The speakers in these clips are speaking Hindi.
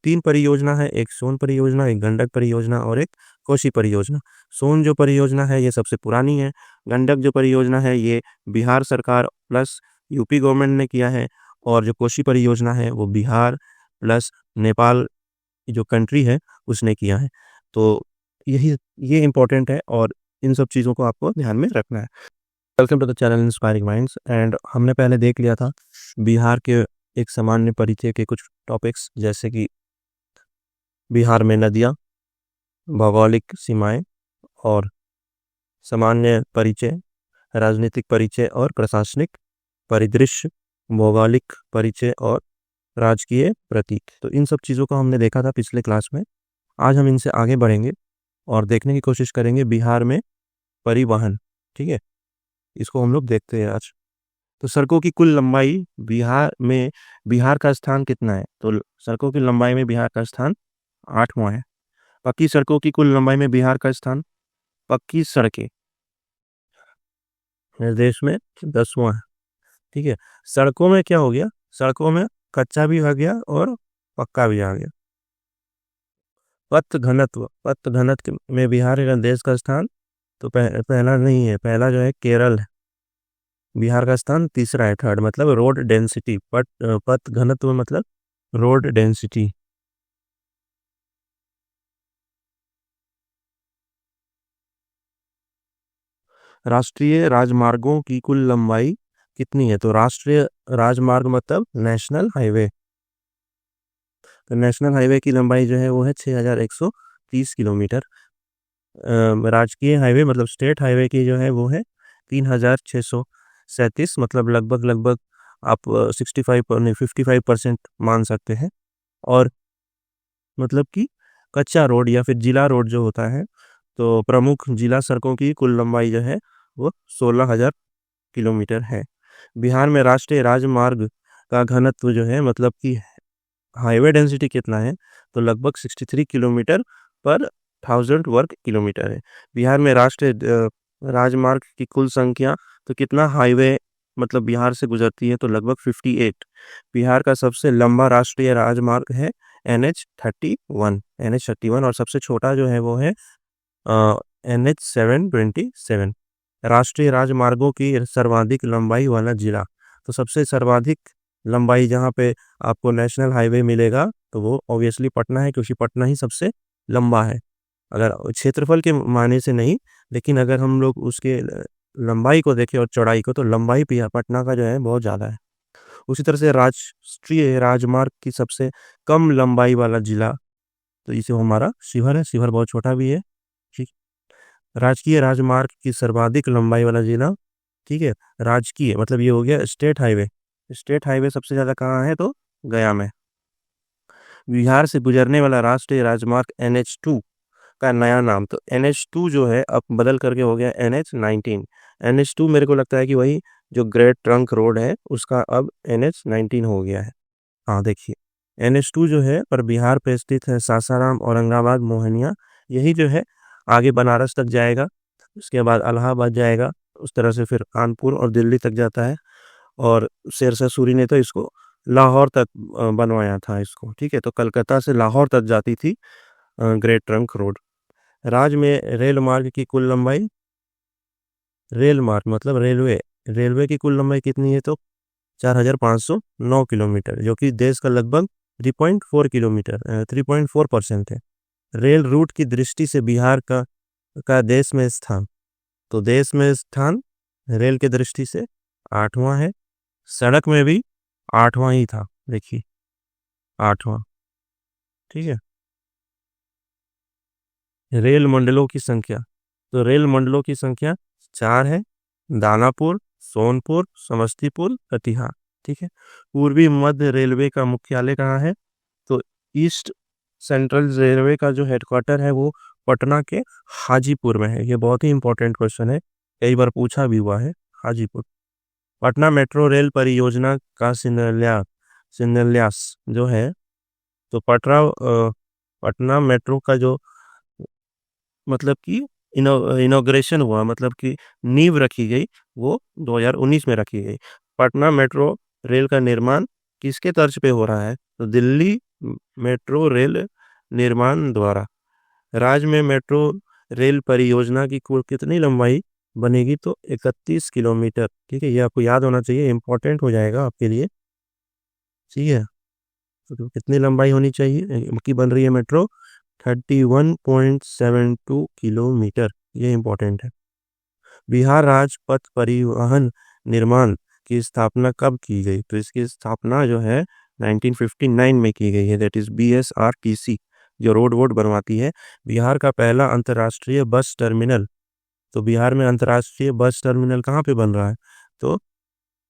तीन परियोजना है, एक सोन परियोजना, एक गंडक परियोजना और एक कोसी परियोजना। सोन जो परियोजना है ये सबसे पुरानी है। गंडक जो परियोजना है ये बिहार सरकार प्लस यूपी गवर्नमेंट ने किया है। और जो कोसी परियोजना है वो बिहार प्लस नेपाल जो कंट्री है उसने किया है। तो यही ये इम्पोर्टेंट है और इन सब चीज़ों को आपको ध्यान में रखना है। Welcome to the channel inspiring minds. एंड हमने पहले देख लिया था बिहार के एक सामान्य परिचय के कुछ टॉपिक्स, जैसे कि बिहार में नदियाँ, भौगोलिक सीमाएं और सामान्य परिचय, राजनीतिक परिचय और प्रशासनिक परिदृश्य, भौगोलिक परिचय और राजकीय प्रतीक। तो इन सब चीज़ों को हमने देखा था पिछले क्लास में। आज हम इनसे आगे बढ़ेंगे और देखने की कोशिश करेंगे बिहार में परिवहन। ठीक है, इसको हम लोग देखते हैं आज। तो सड़कों की कुल लंबाई बिहार में, बिहार का स्थान कितना है? तो सड़कों की लंबाई में बिहार का स्थान 8वां है। पक्की सड़कों की कुल लंबाई में बिहार का स्थान, पक्की सड़कें देश में 10वां है। ठीक है, सड़कों में क्या हो गया? सड़कों में कच्चा भी आ गया और पक्का भी आ गया। पथ घनत्व में बिहार का देश का स्थान तो पहला नहीं है, पहला जो है केरल है। बिहार का स्थान तीसरा है, थर्ड, मतलब रोड डेंसिटी। पथ घनत्व मतलब रोड डेंसिटी। राष्ट्रीय राजमार्गों की कुल लंबाई कितनी है? तो राष्ट्रीय राजमार्ग मतलब नेशनल हाईवे। तो नेशनल हाईवे की लंबाई जो है वो है 6130 किलोमीटर। राजकीय हाईवे मतलब स्टेट हाईवे की जो है वो है 3637, मतलब लगभग लगभग आप 55% मान सकते हैं। और मतलब कि कच्चा रोड या फिर जिला रोड जो होता है, तो प्रमुख जिला सड़कों की कुल लंबाई जो है वो 16,000 किलोमीटर है। बिहार में राष्ट्रीय राजमार्ग का घनत्व जो है, मतलब कि हाईवे डेंसिटी कितना है? तो लगभग 63 किलोमीटर पर 1000 वर्ग किलोमीटर है। बिहार में राष्ट्रीय राजमार्ग की कुल संख्या, तो कितना हाईवे मतलब बिहार से गुजरती है? तो लगभग 58। बिहार का सबसे लंबा राष्ट्रीय राजमार्ग है NH31 और सबसे छोटा जो है वो है NH727। राष्ट्रीय राजमार्गों की सर्वाधिक लंबाई वाला जिला, तो सबसे सर्वाधिक लंबाई जहाँ पे आपको नेशनल हाईवे मिलेगा तो वो ऑब्वियसली पटना है, क्योंकि पटना ही सबसे लंबा है। अगर क्षेत्रफल के मायने से नहीं, लेकिन अगर हम लोग उसके लंबाई को देखें और चौड़ाई को, तो लंबाई भी पटना का जो है बहुत ज़्यादा है। उसी तरह से राष्ट्रीय राजमार्ग की सबसे कम लंबाई वाला जिला, तो इसे हमारा शिवहर है। शिवहर बहुत छोटा भी है। ठीक। राजकीय राजमार्ग की सर्वाधिक लंबाई वाला जिला, ठीक है, राजकीय मतलब ये हो गया स्टेट हाईवे। स्टेट हाईवे सबसे ज्यादा कहाँ है? तो गया में। बिहार से गुजरने वाला राष्ट्रीय राजमार्ग NH2 का नया नाम, तो NH2 जो है अब बदल करके हो गया NH19। NH2 मेरे को लगता है कि वही जो ग्रेट ट्रंक रोड है उसका अब NH19 हो गया है। हाँ देखिए, NH2 जो है पर बिहार पे स्थित है। सासाराम, औरंगाबाद, मोहनिया, यही जो है आगे बनारस तक जाएगा, उसके बाद इलाहाबाद जाएगा, उस तरह से फिर कानपुर और दिल्ली तक जाता है। और शेरशाह सूरी ने तो इसको लाहौर तक बनवाया था इसको। ठीक है, तो कलकत्ता से लाहौर तक जाती थी ग्रेट ट्रंक रोड। राज्य में रेल मार्ग की कुल लंबाई, रेल मार्ग मतलब रेलवे, रेलवे की कुल लंबाई कितनी है? तो 4509 किलोमीटर, जो कि देश का लगभग 3.4% है। रेल रूट की दृष्टि से बिहार का देश में स्थान, तो देश में स्थान रेल के दृष्टि से 8वां है। सड़क में भी 8वां ही था, देखिए 8वां। ठीक है, रेल मंडलों की संख्या, तो रेल मंडलों की संख्या 4 है। दानापुर, सोनपुर, समस्तीपुर, कटिहार। ठीक है, पूर्वी मध्य रेलवे का मुख्यालय कहाँ है? तो ईस्ट सेंट्रल रेलवे का जो हेडक्वार्टर है वो पटना के हाजीपुर में है। ये बहुत ही इंपॉर्टेंट क्वेश्चन है, कई बार पूछा भी हुआ है। हाजीपुर। पटना मेट्रो रेल परियोजना का शिलान्यास जो है, तो पटना मेट्रो का जो मतलब कि इनॉग्रेशन हुआ, मतलब कि नींव रखी गई, वो 2019 में रखी गई। पटना मेट्रो रेल का निर्माण किसके तर्ज पे हो रहा है? तो दिल्ली मेट्रो रेल निर्माण द्वारा। राज्य में मेट्रो रेल परियोजना की कुल कितनी लंबाई बनेगी? तो 31 किलोमीटर। ठीक है, ये आपको याद होना चाहिए, इंपॉर्टेंट हो जाएगा आपके लिए। ठीक है, तो कितनी लंबाई होनी चाहिए की बन रही है मेट्रो? 31.72 किलोमीटर। ये इंपॉर्टेंट है। बिहार राज्य पथ परिवहन निर्माण की स्थापना कब की गई? तो इसकी स्थापना जो है 1959 में की गई है, दैट इज BSRTC, जो रोड वोड बनवाती है। बिहार का पहला अंतर्राष्ट्रीय बस टर्मिनल, तो बिहार में अंतर्राष्ट्रीय बस टर्मिनल कहाँ पे बन रहा है? तो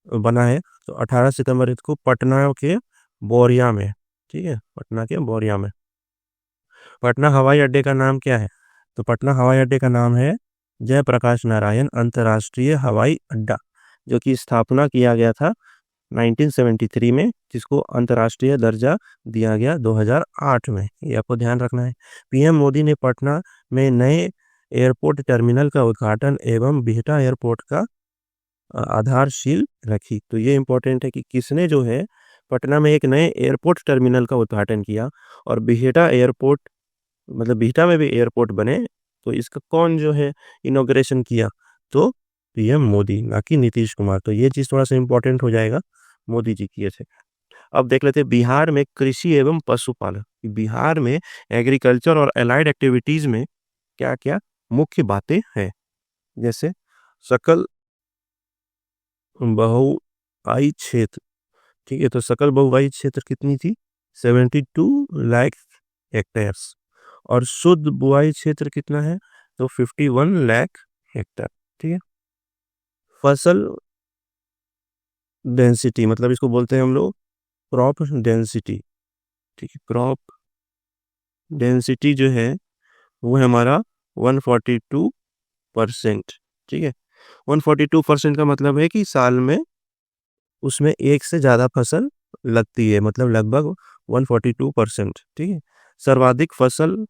बना है तो 18 सितंबर को पटना के बोरिया में। ठीक है, पटना के बोरिया में। पटना हवाई अड्डे का नाम क्या है? तो पटना हवाई अड्डे का नाम है जयप्रकाश नारायण अंतर्राष्ट्रीय हवाई अड्डा, जो कि स्थापना किया गया था 1973 में, जिसको अंतर्राष्ट्रीय दर्जा दिया गया 2008 में। ये आपको ध्यान रखना है। पीएम मोदी ने पटना में नए एयरपोर्ट टर्मिनल का उद्घाटन एवं बिहटा एयरपोर्ट का आधारशील रखी। तो ये इंपॉर्टेंट है कि किसने जो है पटना में एक नए एयरपोर्ट टर्मिनल का उद्घाटन किया, और बिहटा एयरपोर्ट, मतलब बिहटा में भी एयरपोर्ट बने, तो इसका कौन जो है इनॉग्रेशन किया? तो पीएम मोदी, ना कि नीतीश कुमार। तो ये चीज थोड़ा सा इंपॉर्टेंट हो जाएगा, मोदी जी किए थे। अब देख लेते हैं बिहार में कृषि एवं पशुपालन। बिहार में एग्रीकल्चर और एलाइड एक्टिविटीज में क्या क्या मुख्य बातें हैं? जैसे सकल बहुआयी क्षेत्र। ठीक है, तो सकल बहुआयी क्षेत्र कितनी थी? 72 लाख हेक्टेयर्स। और शुद्ध बुआई क्षेत्र कितना है? तो 51 लाख हेक्टेयर। ठीक है, फसल डेंसिटी, मतलब इसको बोलते हैं हम लोग क्रॉप डेंसिटी। ठीक है, क्रॉप डेंसिटी जो है वो है हमारा 142%। ठीक है, 142% का मतलब है कि साल में उसमें एक से ज्यादा फसल लगती है, मतलब लगभग 142%। ठीक है, सर्वाधिक फसल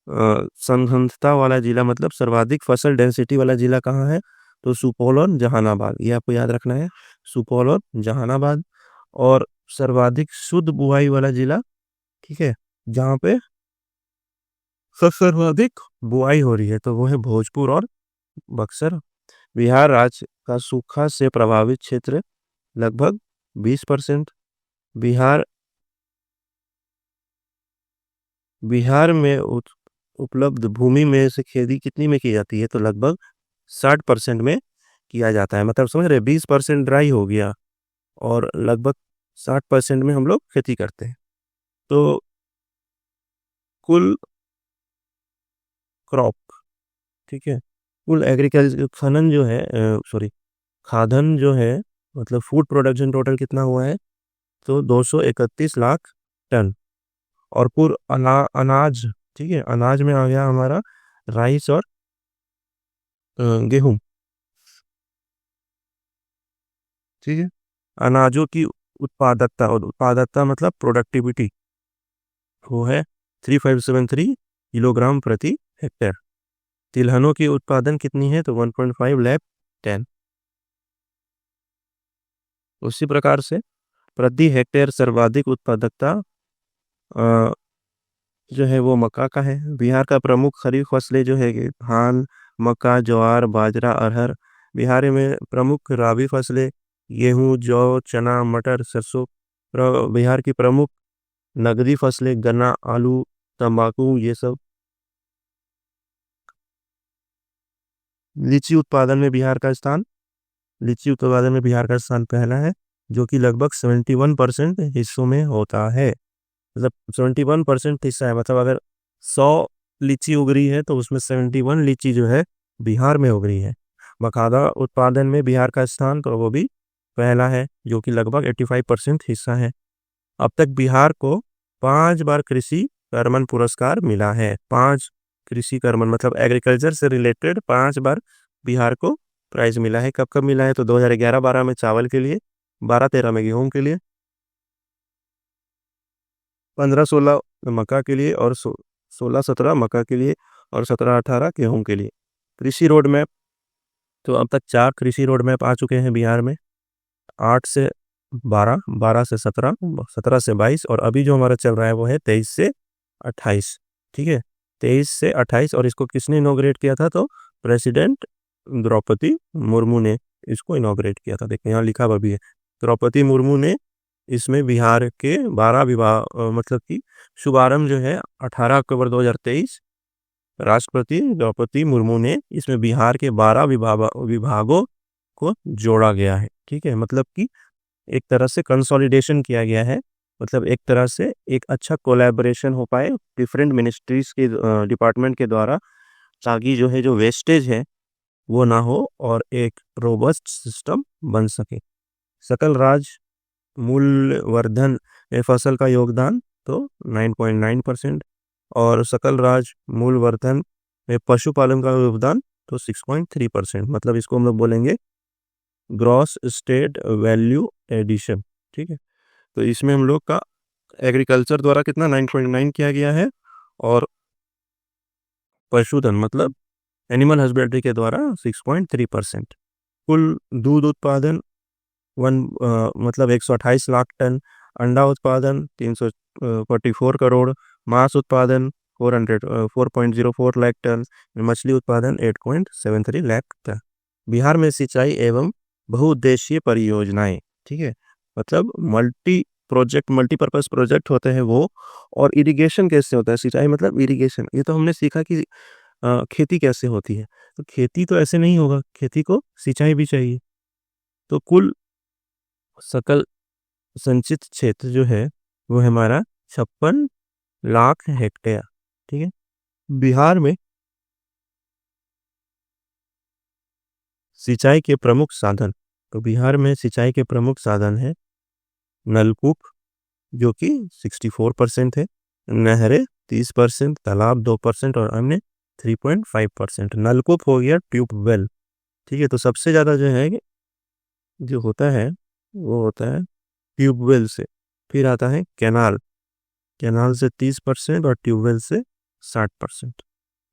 संघनता वाला जिला, मतलब सर्वाधिक फसल डेंसिटी वाला जिला कहाँ है? तो सुपौल और जहानाबाद। ये आपको याद रखना है, सुपौल और जहानाबाद। और सर्वाधिक शुद्ध बुआई वाला जिला, ठीक है, जहाँ पे सर्वाधिक बुआई हो रही है, तो वो है भोजपुर और बक्सर। बिहार राज्य का सूखा से प्रभावित क्षेत्र लगभग 20%। बिहार बिहार में उपलब्ध भूमि में से खेती कितनी में की जाती है? तो लगभग 60% में किया जाता है। मतलब समझ रहे, 20% ड्राई हो गया और लगभग 60% में हम लोग खेती करते हैं। तो कुल क्रॉप, ठीक है, कुल एग्रीकल्चर खनन जो है, सॉरी, खाद्यान्न जो है, मतलब फूड प्रोडक्शन टोटल कितना हुआ है? तो 231 लाख टन। और कुल अनाज, ठीक है, अनाज में आ गया हमारा राइस और गेहूं। ठीक है, अनाजों की उत्पादकता, और उत्पादकता मतलब प्रोडक्टिविटी, वो है 3573 किलोग्राम प्रति हेक्टेयर। तिलहनों की उत्पादन कितनी है? तो 1.5 लाख टन। उसी प्रकार से प्रति हेक्टेयर सर्वाधिक उत्पादकता जो है वो मक्का का है। बिहार का प्रमुख खरीफ फसलें जो है कि धान, मक्का, ज्वार, बाजरा, अरहर। बिहार में प्रमुख राबी फसलें गेहूं, जौ, चना, मटर, सरसों। बिहार की प्रमुख नगदी फसलें गन्ना, आलू, तंबाकू, ये सब। लीची उत्पादन में बिहार का स्थान, लीची उत्पादन में बिहार का स्थान पहला है, जो कि लगभग 71% हिस्सों में होता है। मतलब 71% हिस्सा है, मतलब अगर 100 लीची उग रही है तो उसमें 71 लीची जो है बिहार में उग रही है। मखाना उत्पादन में बिहार का स्थान, तो वो भी पहला है, जो कि लगभग 85% हिस्सा है। अब तक बिहार को 5 बार कृषि कर्मण पुरस्कार मिला है। 5 कृषि कर्मण मतलब एग्रीकल्चर से रिलेटेड 5 बार बिहार को प्राइज मिला है। कब कब मिला है? तो 2011-12 में चावल के लिए, 12-13 में गेहूं के लिए, 15-16 मक्का के लिए, और 16-17 मक्का के लिए, और 17-18 गेहूं के लिए। कृषि रोड मैप, तो अब तक 4 कृषि रोड मैप आ चुके हैं बिहार में। 8 से 12 से 17, 17 से 22, और अभी जो हमारा चल रहा है वो है 23 से 28। ठीक है, 23 से 28। और इसको किसने इनॉग्रेट किया था? तो प्रेसिडेंट द्रौपदी मुर्मू ने इसको इनॉग्रेट किया था। देखिए यहाँ लिखा हुआ भी है, द्रौपदी मुर्मू ने इसमें बिहार के 12 विभाग, मतलब कि शुभारंभ जो है 18 अक्टूबर 2023, राष्ट्रपति द्रौपदी मुर्मू ने इसमें बिहार के 12 विभागों को जोड़ा गया है। ठीक है, मतलब कि एक तरह से कंसोलिडेशन किया गया है, मतलब एक तरह से एक अच्छा कोलैबोरेशन हो पाए डिफरेंट मिनिस्ट्रीज के डिपार्टमेंट के द्वारा, ताकि जो है जो वेस्टेज है वो ना हो और एक रोबस्ट सिस्टम बन सके। सकल राज मूल्यवर्धन में फसल का योगदान तो 9.9%, और सकल राज मूल्यवर्धन में पशुपालन का योगदान तो 6.3%। मतलब इसको हम लोग बोलेंगे ग्रॉस स्टेट वैल्यू एडिशन। ठीक है, तो इसमें हम लोग का एग्रीकल्चर द्वारा कितना 9.9 किया गया है, और पशुधन मतलब एनिमल हस्बेंड्री के द्वारा 6.3%। कुल दूध उत्पादन मतलब 128 लाख टन, अंडा उत्पादन 344 करोड़, मांस उत्पादन 404 लाख टन, मछली उत्पादन 8.73 लाख टन। बिहार में सिंचाई एवं बहुउद्देशीय परियोजनाएं, ठीक है, मतलब मल्टीपर्पज प्रोजेक्ट होते हैं वो। और इरिगेशन कैसे होता है? सिंचाई मतलब इरिगेशन। ये तो हमने सीखा कि खेती कैसे होती है, तो खेती तो ऐसे नहीं होगा, खेती को सिंचाई भी चाहिए। तो कुल सकल संचित क्षेत्र जो है वो हमारा 56 लाख हेक्टेयर। ठीक है, बिहार में सिंचाई के प्रमुख साधन, तो बिहार में सिंचाई के प्रमुख साधन है नलकूप जो कि 64% है, नहरें 30%, तालाब 2% और अन्य 3.5%। नलकूप हो गया ट्यूबवेल। ठीक है, तो सबसे ज़्यादा जो है जो होता है वो होता है ट्यूबवेल से। फिर आता है कैनाल, कैनाल से 30% और ट्यूबवेल से 60%।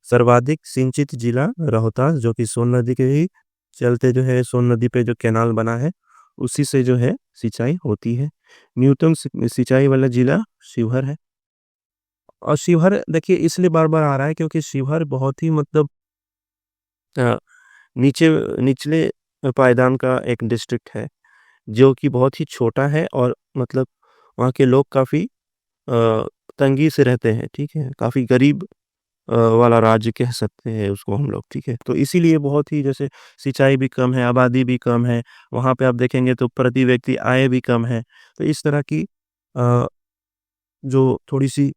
सर्वाधिक सिंचित जिला रोहतास, जो कि सोन नदी के ही चलते जो है, सोन नदी पे जो कैनाल बना है उसी से जो है सिंचाई होती है। न्यूनतम सिंचाई वाला जिला शिवहर है। और शिवहर देखिए इसलिए बार बार आ रहा है क्योंकि शिवहर बहुत ही मतलब नीचे निचले पायदान का एक डिस्ट्रिक्ट है, जो कि बहुत ही छोटा है, और मतलब वहाँ के लोग काफ़ी तंगी से रहते हैं। ठीक है, काफ़ी गरीब वाला राज्य कह सकते हैं उसको हम लोग। ठीक है, तो इसीलिए बहुत ही जैसे सिंचाई भी कम है, आबादी भी कम है, वहाँ पे आप देखेंगे तो प्रति व्यक्ति आय भी कम है। तो इस तरह की जो थोड़ी सी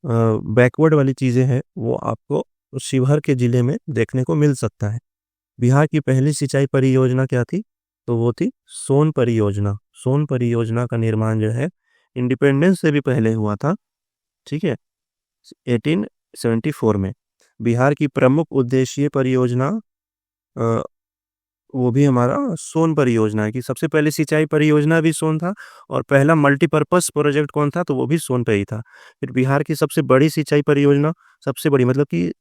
बैकवर्ड वाली चीज़ें हैं वो आपको शिवहर के ज़िले में देखने को मिल सकता है। बिहार की पहली सिंचाई परियोजना क्या थी? तो वो थी सोन परियोजना। सोन परियोजना का निर्माण जो है इंडिपेंडेंस से भी पहले हुआ था। ठीक है, 1874 में। बिहार की प्रमुख उद्देशीय परियोजना वो भी हमारा सोन परियोजना है, कि सबसे पहले सिंचाई परियोजना भी सोन था, और पहला मल्टीपर्पस प्रोजेक्ट कौन था? तो वो भी सोन पे ही था। फिर बिहार की सबसे बड़ी सिंचाई परियोजना, सबसे बड़ी मतलब कि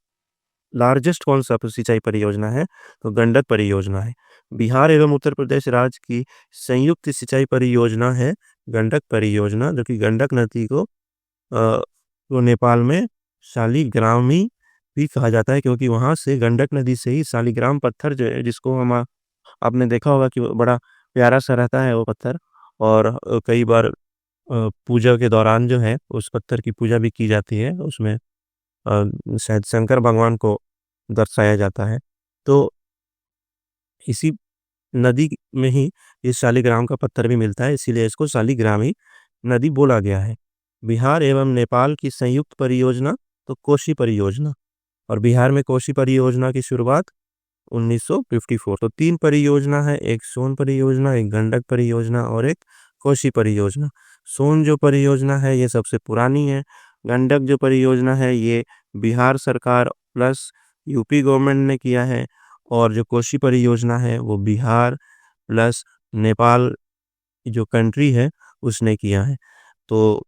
लार्जेस्ट कौन सा सिंचाई परियोजना है? तो गंडक परियोजना है। बिहार एवं उत्तर प्रदेश राज्य की संयुक्त सिंचाई परियोजना है गंडक परियोजना, जो कि गंडक नदी को तो नेपाल में शालिग्रामी भी कहा जाता है, क्योंकि वहां से गंडक नदी से ही शालिग्राम पत्थर जो है, जिसको हम आपने देखा होगा कि वो बड़ा प्यारा सा रहता है वो पत्थर, और कई बार पूजा के दौरान जो है उस पत्थर की पूजा भी की जाती है, उसमें शायद शंकर भगवान को दर्शाया जाता है। तो इसी नदी में ही इस शालिग्राम का पत्थर भी मिलता है, इसीलिए इसको शालिग्रामी नदी बोला गया है। बिहार एवं नेपाल की संयुक्त परियोजना तो कोशी परियोजना, और बिहार में कोशी परियोजना की शुरुआत 1954। तो 3 परियोजना है, एक सोन परियोजना, एक गंडक परियोजना और एक कोशी परियोजना। सोन जो परियोजना है ये सबसे पुरानी है। गंडक जो परियोजना है ये बिहार सरकार प्लस यूपी गवर्नमेंट ने किया है, और जो कोशी परियोजना है वो बिहार प्लस नेपाल जो कंट्री है उसने किया है। तो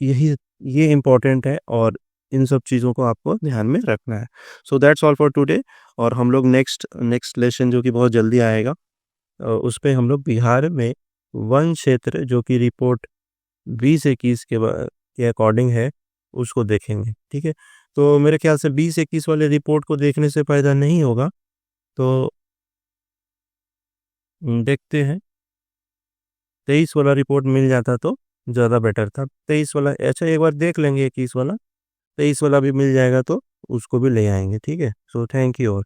ये इम्पोर्टेंट है, और इन सब चीज़ों को आपको ध्यान में रखना है। So that's all for today. और हम लोग नेक्स्ट लेसन जो कि बहुत जल्दी आएगा, उस पे हम लोग बिहार में वन क्षेत्र जो कि रिपोर्ट 2021 के अकॉर्डिंग है, उसको देखेंगे। ठीक है, तो मेरे ख्याल से 2021 वाले रिपोर्ट को देखने से फायदा नहीं होगा, तो देखते हैं। 23 वाला रिपोर्ट मिल जाता तो ज़्यादा बेटर था। 23 वाला अच्छा, एक बार देख लेंगे 21 वाला। 23 वाला भी मिल जाएगा तो उसको भी ले आएंगे। ठीक है, सो थैंक यू।